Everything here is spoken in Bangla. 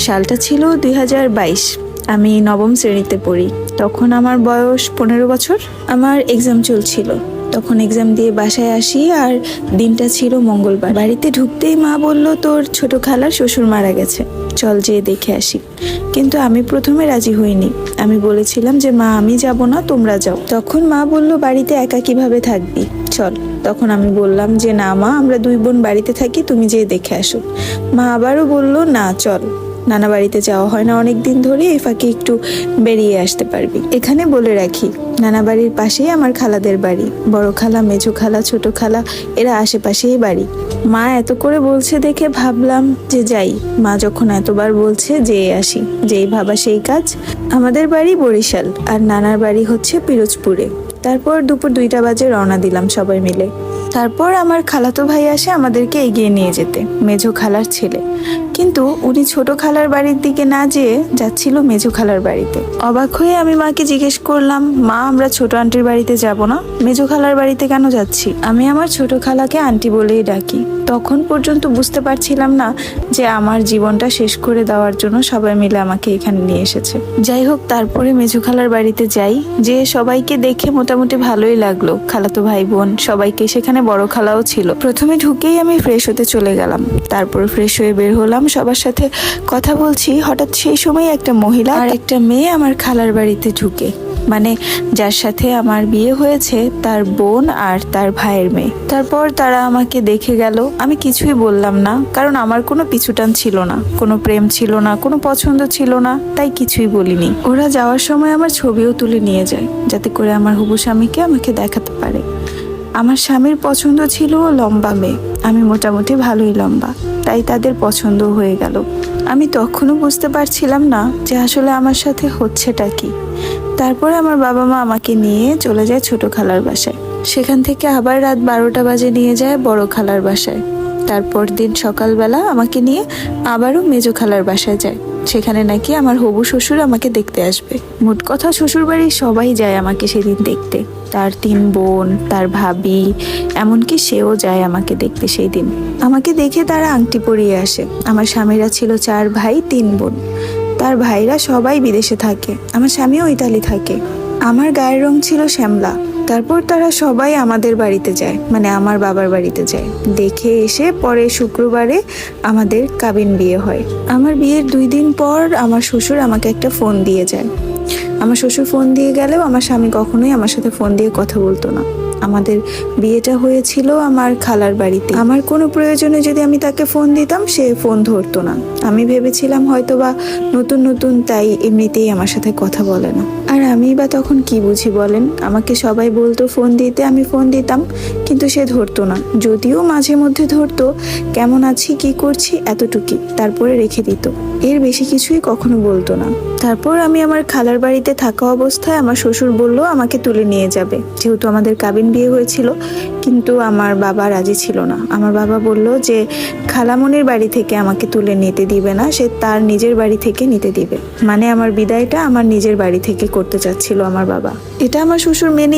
সালটা ছিল 2022। আমি নবম শ্রেণীতে পড়ি। তখন আমার বয়স 15 বছর। আমার এক্সাম চলছিল। তখন এক্সাম দিয়ে বাসায় আসি, আর দিনটা ছিল মঙ্গলবার। বাড়িতে ঢুকতেই মা বলল, তোর ছোট খালার শ্বশুর মারা গেছে, চল যেয়ে দেখে আসি। কিন্তু আমি প্রথমে রাজি হইনি। আমি বলেছিলাম যে মা, আমি যাব না, তোমরা যাও। তখন মা বলল, বাড়িতে একা কিভাবে থাকবি, চল। তখন আমি বললাম যে না মা, আমরা দুই বোন বাড়িতে থাকি, তুমি যেয়ে দেখে আসো। মা আবারও বলল, না চল, নানা বাড়িতে যাওয়া হয় না অনেকদিন ধরে, এই ফাঁকে একটু বেরিয়ে আসতে পারবি। এখানে বলে রাখি, নানা বাড়ির পাশেই আমার খালাদের বাড়ি। বড় খালা, মেজো খালা, ছোট খালা এরা আশেপাশেই বাড়ি। মা এত করে বলছে দেখে ভাবলাম যে যাই। মা যখন এতবার বলছে, যেয়ে আসি। যেই ভাবা সেই কাজ। আমাদের বাড়ি বরিশাল, আর নানার বাড়ি হচ্ছে পিরোজপুরে। তারপর দুপুর 2টা বাজে রওনা দিলাম সবাই মিলে। তারপর আমার খালাতো ভাই আসে আমাদেরকে এগিয়ে নিয়ে যেতে, মেজো খালার ছেলে। কিন্তু উনি ছোট খালার বাড়ির দিকে না যেয়ে যাচ্ছিল মেজো খালার বাড়িতে। অবাক হয়ে আমি মাকে জিজ্ঞেস করলাম, মা, আমরা ছোট আন্টির বাড়িতে যাব না, মেজো খালার বাড়িতে কেন যাচ্ছি? আমি আমার ছোট খালাকে আন্টি বলেই ডাকি। তখন পর্যন্ত বুঝতে পারছিলাম না যে আমার জীবনটা শেষ করে দেওয়ার জন্য সবাই মিলে আমাকে এখানে নিয়ে এসেছে। যাই হোক, তারপরে মেজো খালার বাড়িতে যাই। যে সবাইকে দেখে মোটামুটি ভালোই লাগলো, খালাতো ভাই বোন সবাইকে। সেখানে বড় খালাও ছিল। প্রথমে ঢুকেই আমি ফ্রেশ হতে চলে গেলাম। তারপর ফ্রেশ হয়ে বের হলাম, সবার সাথে কথা বলছি। হঠাৎ সেই সময় একটা মহিলা আর একটা মেয়ে আমার খালার বাড়িতে ঢুকে, মানে যার সাথে আমার বিয়ে হয়েছে তার বোন আর তার ভাইয়ের মেয়ে। তারপর তারা আমাকে দেখে গেল। আমি কিছুই বললাম না, কারণ আমার কোনো পিছুটান ছিল না, কোনো প্রেম ছিল না, কোনো পছন্দ ছিল না, তাই কিছুই বলিনি। ওরা যাওয়ার সময় আমার ছবিও তুলে নিয়ে যায়, যাতে করে আমার হবু স্বামীকে আমাকে দেখাতে পারে। আমার স্বামীর পছন্দ ছিল লম্বা মেয়ে। আমি মোটামুটি ভালোই লম্বা, তাই তাদের পছন্দ হয়ে গেল। আমি তখনও বুঝতে পারছিলাম না যে আসলে আমার সাথে হচ্ছেটা কি। তারপরে আমার বাবা মা আমাকে নিয়ে চলে যায় ছোট খালার বাসায়। সেখান থেকে আবার রাত 12টা বাজে নিয়ে যায় বড় খালার বাসায়। তারপর দিন সকালবেলা আমাকে নিয়ে আবারও মেজো খালার বাসায় যায়। সেখানে নাকি আমার হবু শ্বশুর আমাকে দেখতে আসবে। মোট কথা, শ্বশুর বাড়ির সবাই যায় আমাকে সেদিন দেখতে। তার 3 বোন, তার ভাবি, এমনকি সেও যায় আমাকে দেখতে সেই দিন। আমাকে দেখে তারা আংটি পরিয়ে আসে। আমার স্বামীরা ছিল 4 ভাই 3 বোন। তার ভাইরা সবাই বিদেশে থাকে, আমার স্বামীও ইতালি থাকে। আমার গায়ের রং ছিল শ্যামলা। তারপর তারা সবাই আমাদের বাড়িতে যায়, মানে আমার বাবার বাড়িতে যায়। দেখে এসে পরে শুক্রবারে আমাদের কাবিন বিয়ে হয়। আমার বিয়ের 2 দিন পর আমার শ্বশুর আমাকে একটা ফোন দিয়ে যায়। আমার শ্বশুর ফোন দিয়ে গেলেও আমার স্বামী কখনোই আমার সাথে ফোন দিয়ে কথা বলতো না। আমাদের বিয়েটা হয়েছিল আমার খালার বাড়িতে। আমার কোনো প্রয়োজনে যদি আমি তাকে ফোন দিতাম, সে ফোন ধরতো না। আমি ভেবেছিলাম হয়তোবা নতুন নতুন, তাই এমনিতেই আমার সাথে কথা বলে না। আর আমি বা তখন কি বুঝি বলেন? আমাকে সবাই বলতো ফোন দিতে, আমি ফোন দিতাম, কিন্তু সে ধরতো না। যদিও মাঝে মধ্যে ধরতো, কেমন আছি, কি করছি, এতটুকুই, তারপরে রেখে দিত। এর বেশি কিছুই কখনো বলতো না। তারপর আমি আমার খালার বাড়িতে থাকা অবস্থায় আমার শ্বশুর বলল আমাকে তুলে নিয়ে যাবে, যেহেতু আমাদের কাবিন বিয়ে হয়েছিল। কিন্তু আমার বাবা রাজি ছিল না। আমার বাবা বলল যে খালামনির বাড়ি থেকে আমাকে তুলে নিতে দিবে না, সে তার নিজের বাড়ি থেকে নিতে দিবে। মানে আমার বিদায়টা আমার নিজের বাড়ি থেকে করতে চাচ্ছিল আমার বাবা। এটা আমার শ্বশুর মেনে